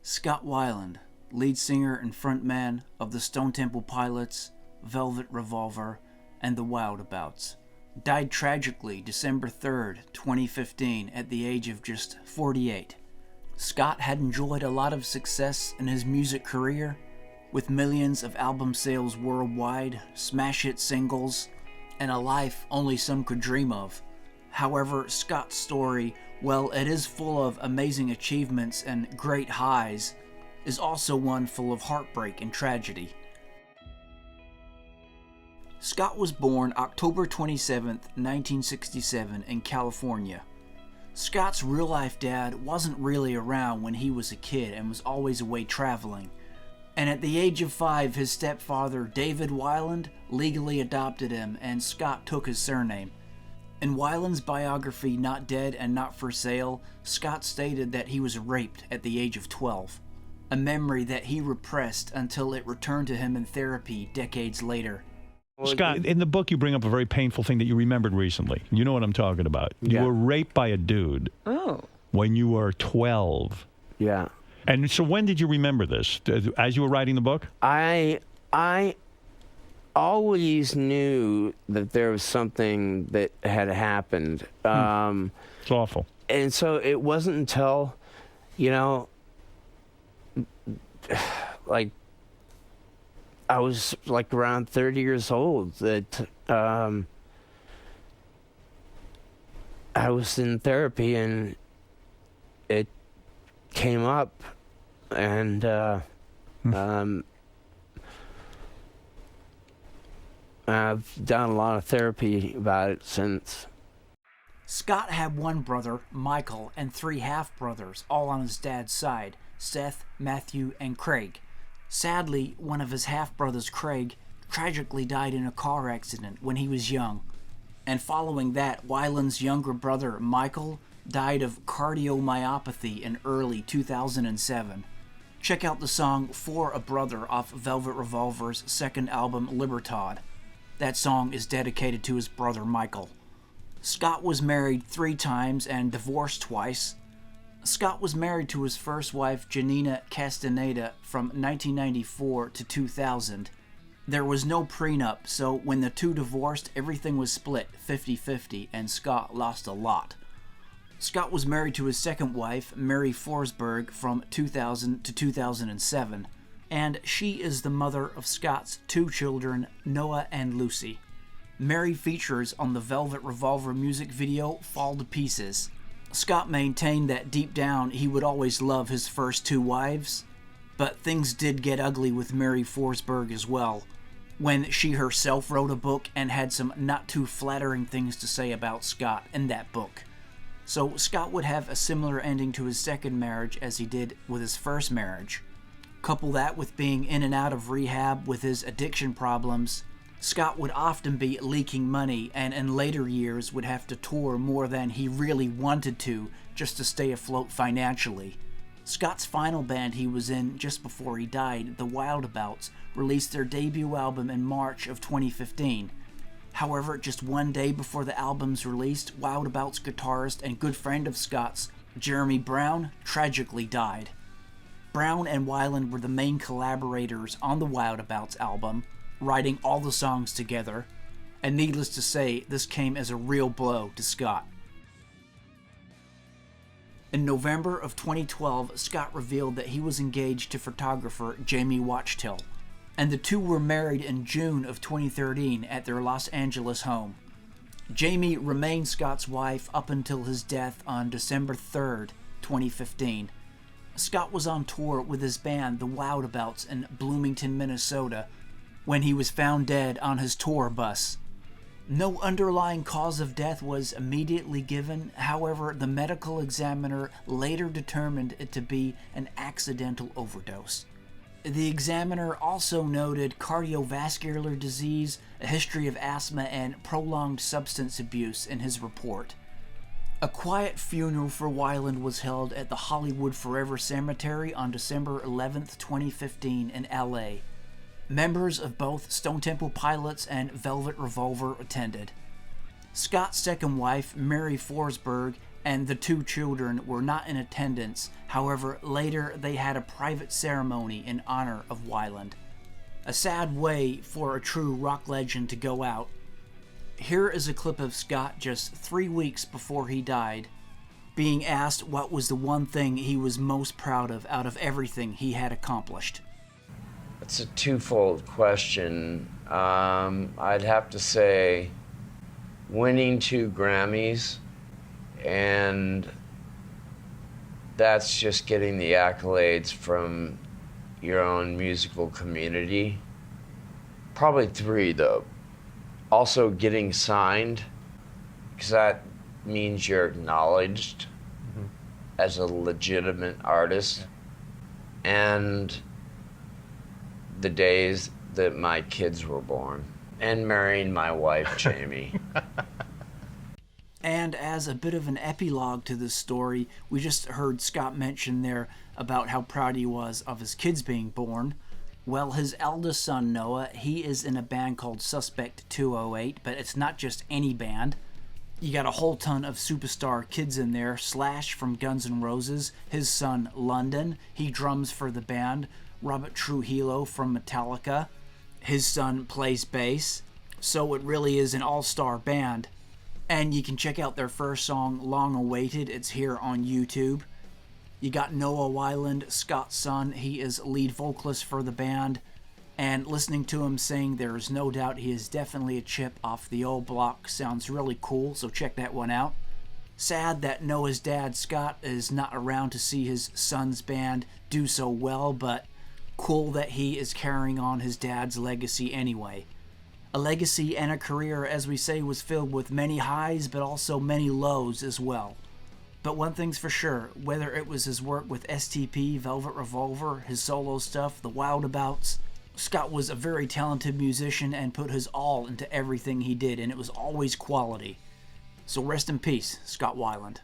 Scott Weiland, lead singer and frontman of the Stone Temple Pilots, Velvet Revolver, and the Wildabouts, died tragically December 3rd, 2015 at the age of just 48. Scott had enjoyed a lot of success in his music career, with millions of album sales worldwide, smash hit singles, and a life only some could dream of. However, Scott's story, while it is full of amazing achievements and great highs, is also one full of heartbreak and tragedy. Scott was born October 27, 1967 in California. Scott's real-life dad wasn't really around when he was a kid and was always away traveling. And at the age of 5, his stepfather, David Weiland, legally adopted him, and Scott took his surname. In Weiland's biography, Not Dead and Not For Sale, Scott stated that he was raped at the age of 12, a memory that he repressed until it returned to him in therapy decades later. Scott, in the book you bring up a very painful thing that you remembered recently. You know what I'm talking about. You were raped by a dude when you were 12. Yeah. And so when did you remember this? As you were writing the book? I always knew that there was something that had happened. It's awful. And so it wasn't until, like, I was like around 30 years old that I was in therapy and it came up, and I've done a lot of therapy about it since. Scott had one brother, Michael, and 3 half-brothers, all on his dad's side, Seth, Matthew, and Craig. Sadly, one of his half-brothers, Craig, tragically died in a car accident when he was young. And following that, Weiland's younger brother, Michael, died of cardiomyopathy in early 2007. Check out the song For a Brother off Velvet Revolver's second album, Libertad. That song is dedicated to his brother, Michael. Scott was married 3 times and divorced twice. Scott was married to his first wife, Janina Castaneda, from 1994 to 2000. There was no prenup, so when the two divorced, everything was split 50-50, and Scott lost a lot. Scott was married to his second wife, Mary Forsberg, from 2000 to 2007, and she is the mother of Scott's 2 children, Noah and Lucy. Mary features on the Velvet Revolver music video, Fall to Pieces. Scott maintained that deep down he would always love his first 2 wives, but things did get ugly with Mary Forsberg as well, when she herself wrote a book and had some not too flattering things to say about Scott in that book. So Scott would have a similar ending to his second marriage as he did with his first marriage. Couple that with being in and out of rehab with his addiction problems, Scott would often be leaking money and in later years would have to tour more than he really wanted to just to stay afloat financially. Scott's final band he was in just before he died, the Wildabouts, released their debut album in March of 2015. However, just one day before the album's released, Wildabouts guitarist and good friend of Scott's, Jeremy Brown, tragically died. Brown and Weiland were the main collaborators on the Wildabouts album, writing all the songs together, and needless to say, this came as a real blow to Scott. In November of 2012, Scott revealed that he was engaged to photographer Jamie Wachtel, and the two were married in June of 2013 at their Los Angeles home. Jamie remained Scott's wife up until his death on December 3rd, 2015. Scott was on tour with his band, the Wildabouts, in Bloomington, Minnesota, when he was found dead on his tour bus. No underlying cause of death was immediately given, however, the medical examiner later determined it to be an accidental overdose. The examiner also noted cardiovascular disease, a history of asthma, and prolonged substance abuse in his report. A quiet funeral for Weiland was held at the Hollywood Forever Cemetery on December 11, 2015 in LA. Members of both Stone Temple Pilots and Velvet Revolver attended. Scott's second wife, Mary Forsberg, and the two children were not in attendance. However, later they had a private ceremony in honor of Weiland. A sad way for a true rock legend to go out. Here is a clip of Scott just 3 weeks before he died, being asked what was the one thing he was most proud of out of everything he had accomplished. It's a twofold question. I'd have to say winning 2 Grammys, and that's just getting the accolades from your own musical community. Probably 3, though. Also getting signed, because that means you're acknowledged as a legitimate artist. And the days that my kids were born, and marrying my wife, Jamie. And as a bit of an epilogue to this story, we just heard Scott mention there about how proud he was of his kids being born. Well, his eldest son, Noah, he is in a band called Suspect 208, but it's not just any band. You got a whole ton of superstar kids in there. Slash from Guns N' Roses, his son, London, he drums for the band. Robert Trujillo from Metallica, his son plays bass. So it really is an all-star band. And you can check out their first song, Long Awaited. It's here on YouTube. You got Noah Weiland, Scott's son. He is lead vocalist for the band. And listening to him sing, there is no doubt he is definitely a chip off the old block. Sounds really cool, so check that one out. Sad that Noah's dad, Scott, is not around to see his son's band do so well, but cool that he is carrying on his dad's legacy anyway. A legacy and a career, as we say, was filled with many highs, but also many lows as well. But one thing's for sure, whether it was his work with STP, Velvet Revolver, his solo stuff, the Wildabouts, Scott was a very talented musician and put his all into everything he did, and it was always quality. So rest in peace, Scott Weiland.